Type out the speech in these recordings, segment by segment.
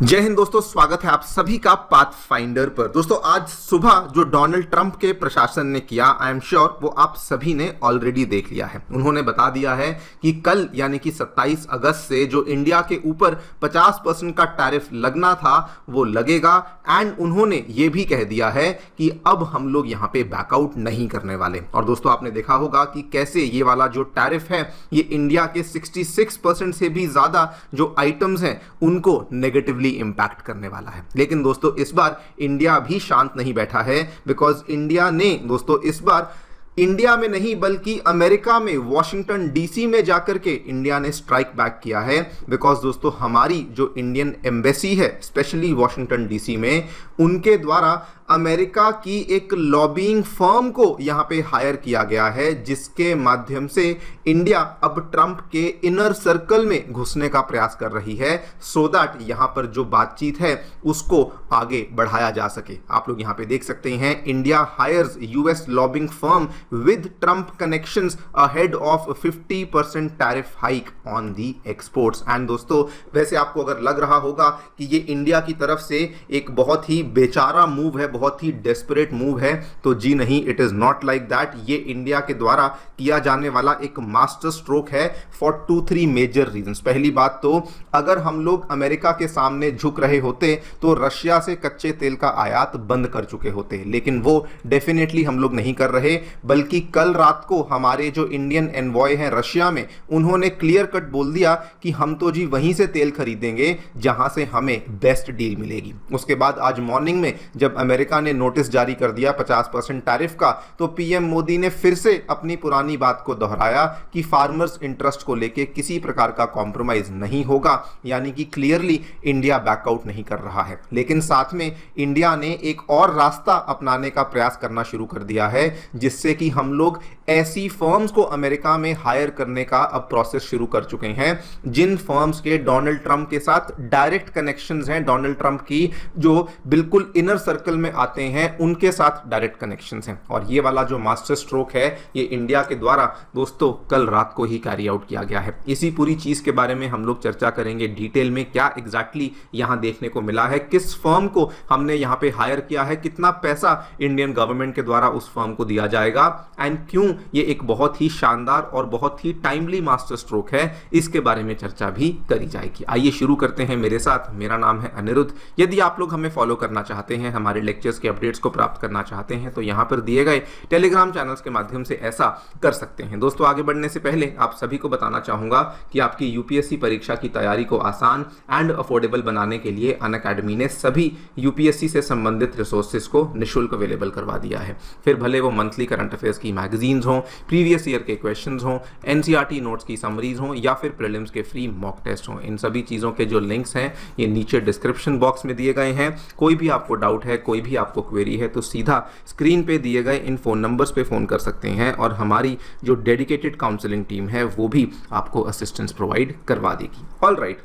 जय हिंद दोस्तों, स्वागत है आप सभी का पाथफाइंडर पर। दोस्तों आज सुबह जो डोनाल्ड ट्रंप के प्रशासन ने किया, आई एम श्योर वो आप सभी ने ऑलरेडी देख लिया है। उन्होंने बता दिया है कि कल यानी कि 27 अगस्त से जो इंडिया के ऊपर 50% का टैरिफ लगना था वो लगेगा। एंड उन्होंने ये भी कह दिया है कि अब हम लोग यहाँ पे बैकआउट नहीं करने वाले। और दोस्तों आपने देखा होगा कि कैसे ये वाला जो टैरिफ है ये इंडिया के 66% से भी ज्यादा जो आइटम्स हैं उनको नेगेटिवली इंपैक्ट करने वाला है। लेकिन दोस्तों इस बार इंडिया भी शांत नहीं बैठा है, बिकॉज इंडिया ने दोस्तों इस बार इंडिया में नहीं बल्कि अमेरिका में वॉशिंगटन डीसी में जाकर के इंडिया ने स्ट्राइक बैक किया है। बिकॉज दोस्तों हमारी जो इंडियन एम्बेसी है स्पेशली वॉशिंगटन डीसी में, उनके द्वारा अमेरिका की एक लॉबिंग फर्म को यहां पे हायर किया गया है, जिसके माध्यम से इंडिया अब ट्रंप के इनर सर्कल में घुसने का प्रयास कर रही है, सो दैट यहां पर जो बातचीत है उसको आगे बढ़ाया जा सके। आप लोग यहां पे देख सकते हैं, India hires US lobbying firm with Trump connections ahead of 50% tariff hike on the exports। And दोस्तों वैसे आपको अगर लग रहा होगा कि ये इंडिया की तरफ से एक बहुत ही बेचारा मूव है, बहुत ही डेस्परेट मूव है, तो जी नहीं, it is not like that. ये इंडिया के द्वारा किया जाने वाला एक मास्टर स्ट्रोक है फॉर 2-3 मेजर रीजंस। पहली बात तो अगर हम लोग अमेरिका के सामने झुक रहे होते तो रशिया से कच्चे तेल का आयात बंद कर चुके होते, लेकिन वो डेफिनेटली हम लोग नहीं कर रहे। बल्कि कल रात को हमारे जो इंडियन एनवॉय हैं रशिया में, उन्होंने क्लियर कट बोल दिया कि हम तो जी वहीं से तेल खरीदेंगे जहां से हमें बेस्ट डील मिलेगी। उसके बाद आज मॉर्निंग में जब अमेरिका ने नोटिस जारी कर दिया 50% टैरिफ का, तो पीएम मोदी ने फिर से अपनी पुरानी बात को दोहराया कि फार्मर्स इंटरेस्ट को लेके किसी प्रकार का कॉम्प्रोमाइज नहीं होगा, यानी कि क्लियरली इंडिया बैकआउट नहीं कर रहा है। लेकिन साथ में इंडिया ने एक और रास्ता अपनाने का प्रयास करना शुरू कर दिया है, जिससे कि हम लोग ऐसी फर्म्स को अमेरिका में हायर करने का अब प्रोसेस शुरू कर चुके हैं जिन फर्म्स के डोनाल्ड ट्रंप के साथ डायरेक्ट कनेक्शंस हैं, डोनाल्ड ट्रंप की जो बिल्कुल इनर सर्कल में आते हैं उनके साथ डायरेक्ट कनेक्शंस हैं। और ये वाला जो मास्टर स्ट्रोक है ये इंडिया के द्वारा दोस्तों कल रात को ही कैरी आउट किया गया है। इसी पूरी चीज के बारे में हम लोग चर्चा करेंगे डिटेल में, क्या एग्जैक्टली यहां देखने को मिला है, किस फर्म को हमने यहां पे हायर किया है, कितना पैसा इंडियन गवर्नमेंट के द्वारा उस फर्म को दिया जाएगा, एंड क्यों ये एक बहुत ही शानदार और बहुत ही टाइमली मास्टर स्ट्रोक है, इसके बारे में चर्चा भी करी जाएगी। आइए शुरू करते हैं मेरे साथ। मेरा नाम है अनिरुद्ध। यदि आप लोग हमें फॉलो करना चाहते हैं, हमारे लेक्चर्स के अपडेट्स को प्राप्त करना चाहते हैं, तो यहां पर दिए गए टेलीग्राम चैनल्स के माध्यम से ऐसा कर सकते हैं। दोस्तों आगे बढ़ने से पहले आप सभी को बताना चाहूंगा कि आपकी यूपीएससी परीक्षा की तैयारी को आसान एंड अफोर्डेबल बनाने के लिए अनअकैडमी ने सभी यूपीएससी से संबंधित रिसोर्सेज को निःशुल्क अवेलेबल करवा दिया है। फिर भले वो मंथली करंट अफेयर्स की मैगजीन्स हों, प्रीवियस ईयर के क्वेश्चंस हों, एनसीईआरटी नोट्स की समरीज हों, या फिर प्रीलिम्स के फ्री मॉक टेस्ट हों, इन सभी चीज़ों के जो लिंक्स हैं ये नीचे डिस्क्रिप्शन बॉक्स में दिए गए हैं। कोई भी आपको डाउट है, कोई भी आपको क्वेरी है, तो सीधा स्क्रीन पे दिए गए इन फोन नंबर्स पे फ़ोन कर सकते हैं और हमारी जो डेडिकेटेड काउंसलिंग टीम है वो भी आपको असिस्टेंस प्रोवाइड करवा देगी। ऑल राइट,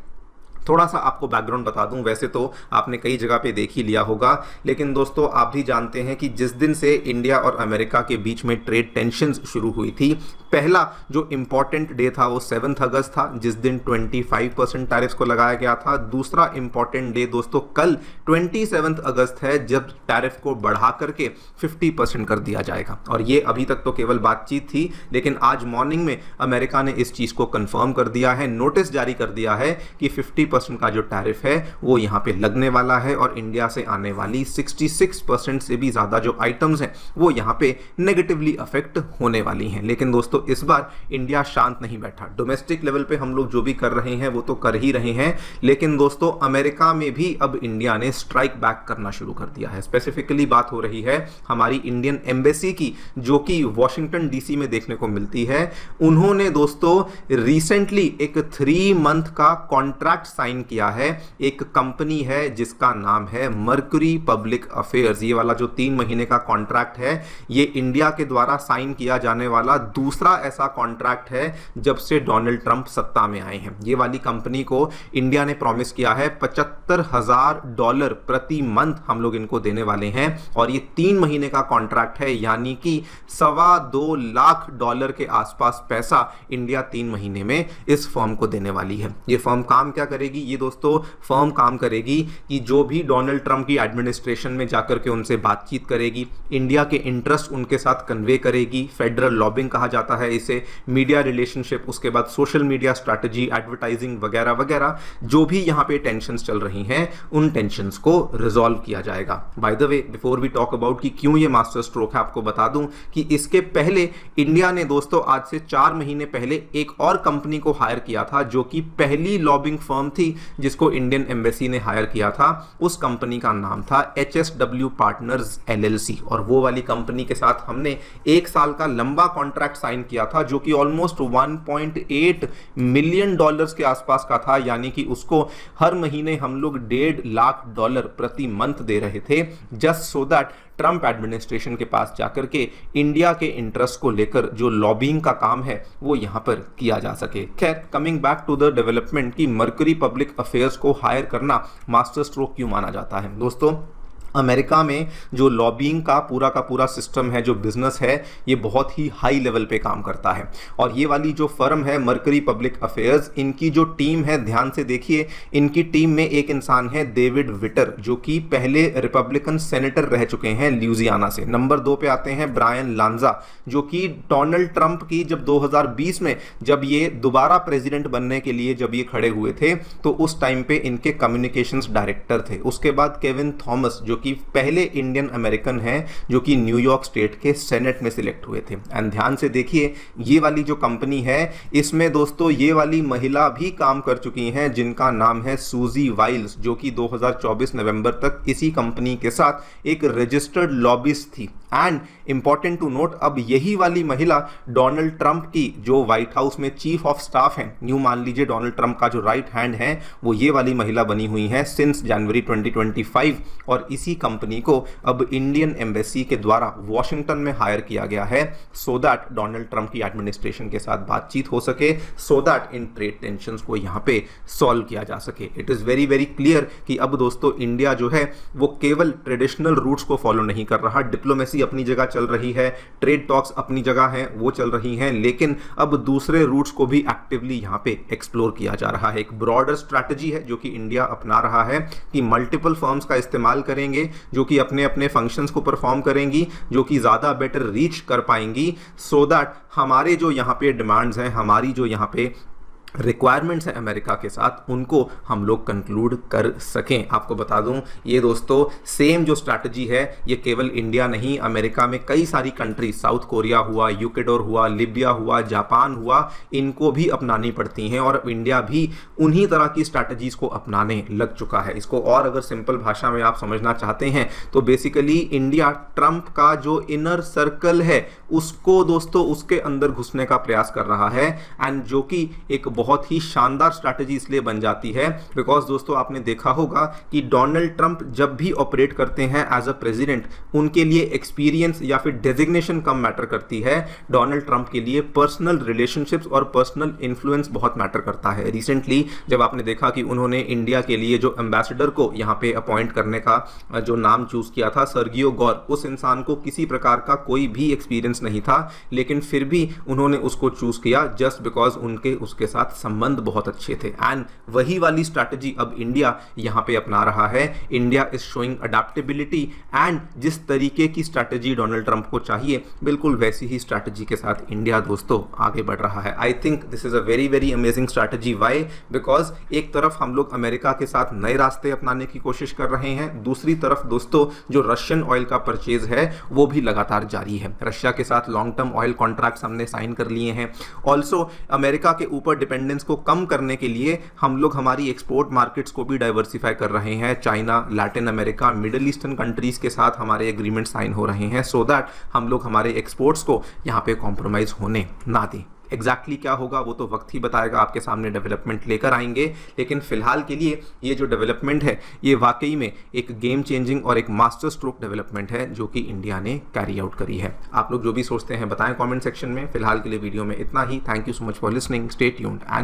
थोड़ा सा आपको बैकग्राउंड बता दूं। वैसे तो आपने कई जगह पे देख ही लिया होगा, लेकिन दोस्तों आप भी जानते हैं कि जिस दिन से इंडिया और अमेरिका के बीच में ट्रेड टेंशन्स शुरू हुई थी, पहला जो इंपॉर्टेंट डे था वो 7 अगस्त था, जिस दिन 25% टैरिफ्स को लगाया गया था। दूसरा इंपॉर्टेंट डे दोस्तों कल 27 अगस्त है, जब टैरिफ को बढ़ा करके 50% कर दिया जाएगा। और ये अभी तक तो केवल बातचीत थी, लेकिन आज मॉर्निंग में अमेरिका ने इस चीज़ को कंफर्म कर दिया है, नोटिस जारी कर दिया है कि 50% का जो टैरिफ है वो यहाँ पे लगने वाला है और इंडिया से आने वाली 66% से भी ज़्यादा जो आइटम्स हैं वो यहाँ पे नेगेटिवली अफेक्ट होने वाली हैं। लेकिन दोस्तों इस बार इंडिया शांत नहीं बैठा। डोमेस्टिक लेवल पे हम लोग जो भी कर रहे हैं वो तो कर ही रहे हैं, लेकिन दोस्तों अमेरिका में भी अब इंडिया ने स्ट्राइक बैक करना शुरू कर दिया है। स्पेसिफिकली बात हो रही है हमारी इंडियन एम्बेसी की, जो कि वॉशिंगटन डीसी में देखने को मिलती है। उन्होंने दोस्तों रिसेंटली एक 3 मंथ का कॉन्ट्रैक्ट साइन किया है। एक कंपनी है जिसका नाम है मर्क्यूरी पब्लिक अफेयर्स। ये वाला जो 3 महीने का कॉन्ट्रैक्ट है ये इंडिया के द्वारा साइन किया जाने वाला दूसरा पहला ऐसा कॉन्ट्रैक्ट है जब से डोनाल्ड ट्रंप सत्ता में आए हैं। ये वाली कंपनी को इंडिया ने प्रॉमिस किया है $75,000 प्रति मंथ हम लोग इनको देने वाले हैं, और ये 3 महीने का कॉन्ट्रैक्ट है, यानी कि $2.25 लाख के आसपास पैसा इंडिया 3 महीने में इस फर्म को देने वाली है। ये फर्म काम क्या करेगी? ये दोस्तों फर्म काम करेगी कि जो भी डोनाल्ड ट्रंप की एडमिनिस्ट्रेशन में जाकर के उनसे बातचीत करेगी, इंडिया के इंटरेस्ट उनके साथ कन्वे करेगी, फेडरल लॉबिंग कहा जाता है इसे, मीडिया रिलेशनशिप, उसके बाद सोशल मीडिया स्ट्रैटेजी, एडवर्टाइजिंग वगैरह वगैरह, जो भी यहां पे टेंशंस चल रही हैं उन टेंशंस को रिजॉल्व किया जाएगा। By the way, before we talk about कि क्यों ये मास्टर स्ट्रोक है, आपको बता दूं कि इसके पहले इंडिया ने दोस्तों आज से 4 महीने पहले एक और कंपनी को हायर किया था, जो कि पहली लॉबिंग फर्म थी जिसको इंडियन एम्बेसी ने हायर किया था। उस कंपनी का नाम था HSW पार्टनर्स LLC, और वो वाली कंपनी के साथ हमने 1 साल का लंबा कॉन्ट्रैक्ट साइन किया था, जो कि ऑलमोस्ट $1.8 मिलियन के आसपास का था, यानी कि उसको हर महीने हम लोग $1.5 लाख प्रति मंथ दे रहे थे, just so that Trump administration के पास जाकर के इंडिया के इंटरेस्ट को लेकर जो लॉबिंग का काम है वो यहां पर किया जा सके। खैर, coming back to the development की मर्करी पब्लिक अफेयर्स को हायर करना मास्टर स्ट्रोक क्यों माना जाता है? दोस्तों, अमेरिका में जो लॉबिंग का पूरा सिस्टम है, जो बिजनेस है, ये बहुत ही हाई लेवल पे काम करता है। और ये वाली जो फर्म है मर्करी पब्लिक अफेयर्स, इनकी जो टीम है, ध्यान से देखिए, इनकी टीम में एक इंसान है डेविड विटर, जो कि पहले रिपब्लिकन सेनेटर रह चुके हैं ल्यूजियाना से। नंबर 2 पे आते हैं ब्रायन लांजा, जो कि डोनाल्ड ट्रंप की जब 2020 में जब ये दोबारा प्रेसिडेंट बनने के लिए जब ये खड़े हुए थे, तो उस टाइम पे इनके कम्युनिकेशंस डायरेक्टर थे। उसके बाद केविन थॉमस, जो कि पहले इंडियन अमेरिकन हैं, जो कि न्यूयॉर्क स्टेट के सेनेट में सिलेक्ट हुए थे। एंड ध्यान से देखिए, ये वाली जो कंपनी है, इसमें दोस्तों ये वाली महिला भी काम कर चुकी हैं, जिनका नाम है सूजी वाइल्स, जो कि 2024 नवंबर तक इसी कंपनी के साथ एक रजिस्टर्ड लॉबिस्ट थी। एंड इंपॉर्टेंट टू नोट, अब यही वाली महिला डोनाल्ड ट्रंप की जो व्हाइट हाउस में चीफ ऑफ स्टाफ है, न्यू मान लीजिए डोनाल्ड ट्रंप का जो राइट हैंड है, वो ये वाली महिला बनी हुई है सिंस जनवरी 2025, और इसी कंपनी को अब इंडियन एम्बेसी के द्वारा वॉशिंगटन में हायर किया गया है, सो दैट डोनाल्ड ट्रंप की एडमिनिस्ट्रेशन के साथ बातचीत हो सके, so that in trade tensions को यहां पे सॉल्व किया जा सके। It is very very clear कि अब दोस्तों इंडिया जो है वो केवल ट्रेडिशनल रूट्स को फॉलो नहीं कर रहा, डिप्लोमेसी अपनी जगह चल रही है, ट्रेड टॉक्स अपनी जगह हैं, वो चल रही हैं, लेकिन अब दूसरे रूट्स को भी एक्टिवली यहां पे एक्सप्लोर किया जा रहा है। एक ब्रॉडर स्ट्रैटेजी है जो कि इंडिया अपना रहा है कि मल्टीपल फर्म्स का इस्तेमाल करेंगे, जो कि अपने अपने फंक्शंस को परफॉर्म करेंगी, जो कि ज्यादा बेटर रीच कर पाएंगी, सो दैट हमारे जो यहां पे डिमांड्स हैं, हमारी जो यहां पे रिक्वायरमेंट्स हैं अमेरिका के साथ, उनको हम लोग कंक्लूड कर सकें। आपको बता दूं, ये दोस्तों सेम जो स्ट्रैटेजी है, ये केवल इंडिया नहीं, अमेरिका में कई सारी कंट्री, साउथ कोरिया हुआ, यूकेडोर हुआ, लिबिया हुआ, जापान हुआ, इनको भी अपनानी पड़ती हैं, और इंडिया भी उन्हीं तरह की स्ट्रैटेजीज को अपनाने लग चुका है। इसको और अगर सिंपल भाषा में आप समझना चाहते हैं तो बेसिकली इंडिया ट्रंप का जो इनर सर्कल है उसको दोस्तों उसके अंदर घुसने का प्रयास कर रहा है, एंड जो कि एक बहुत ही शानदार स्ट्रैटेजी इसलिए बन जाती है बिकॉज दोस्तों आपने देखा होगा कि डोनाल्ड ट्रंप जब भी ऑपरेट करते हैं एज अ प्रेसिडेंट, उनके लिए एक्सपीरियंस या फिर डेजिग्नेशन कम मैटर करती है। डोनाल्ड ट्रंप के लिए पर्सनल रिलेशनशिप्स और पर्सनल इन्फ्लुएंस बहुत मैटर करता है। रिसेंटली जब आपने देखा कि उन्होंने इंडिया के लिए जो एम्बेसडर को यहां पे अपॉइंट करने का जो नाम चूज किया था, सर्गियो गौर, उस इंसान को किसी प्रकार का कोई भी एक्सपीरियंस नहीं था, लेकिन फिर भी उन्होंने उसको चूज किया जस्ट बिकॉज उनके उसके साथ संबंध बहुत अच्छे थे। एंड वही वाली स्ट्रैटेजी अब इंडिया यहां पे अपना रहा है। India is showing adaptability, and जिस तरीके की स्ट्रैटेजी डोनाल्ड ट्रंप को चाहिए, बिल्कुल वैसी ही स्ट्रैटेजी के साथ इंडिया दोस्तों आगे बढ़ रहा है। I think this is a very very amazing strategy. Why? Because एक तरफ हम लोग अमेरिका के साथ नए रास्ते अपनाने की कोशिश कर रहे हैं, दूसरी तरफ दोस्तों जो रशियन ऑयल का परचेज है वो भी लगातार जारी है। रशिया के साथ लॉन्ग टर्म ऑयल कॉन्ट्रैक्ट्स हमने साइन कर लिए हैं। ऑल्सो अमेरिका के ऊपर डिपेंडेंस को कम करने के लिए हम लोग हमारी एक्सपोर्ट मार्केट्स को भी डाइवर्सिफाई कर रहे हैं। China, Latin America, middle eastern countries के साथ हमारे एग्रीमेंट साइन हो रहे हैं, सो दैट हम लोग हमारे एक्सपोर्ट्स को यहाँ पे कॉम्प्रोमाइज होने ना दें। एग्जैक्टली क्या होगा वो तो वक्त ही बताएगा, आपके सामने डेवलपमेंट लेकर आएंगे। लेकिन फिलहाल के लिए ये जो डेवलपमेंट है ये वाकई में एक गेम चेंजिंग और एक मास्टर स्ट्रोक डेवलपमेंट है जो कि इंडिया ने कैरी आउट करी है। आप लोग जो भी सोचते हैं बताएं कमेंट सेक्शन में। फिलहाल के लिए वीडियो में इतना ही। Thank you so much for listening, stay tuned and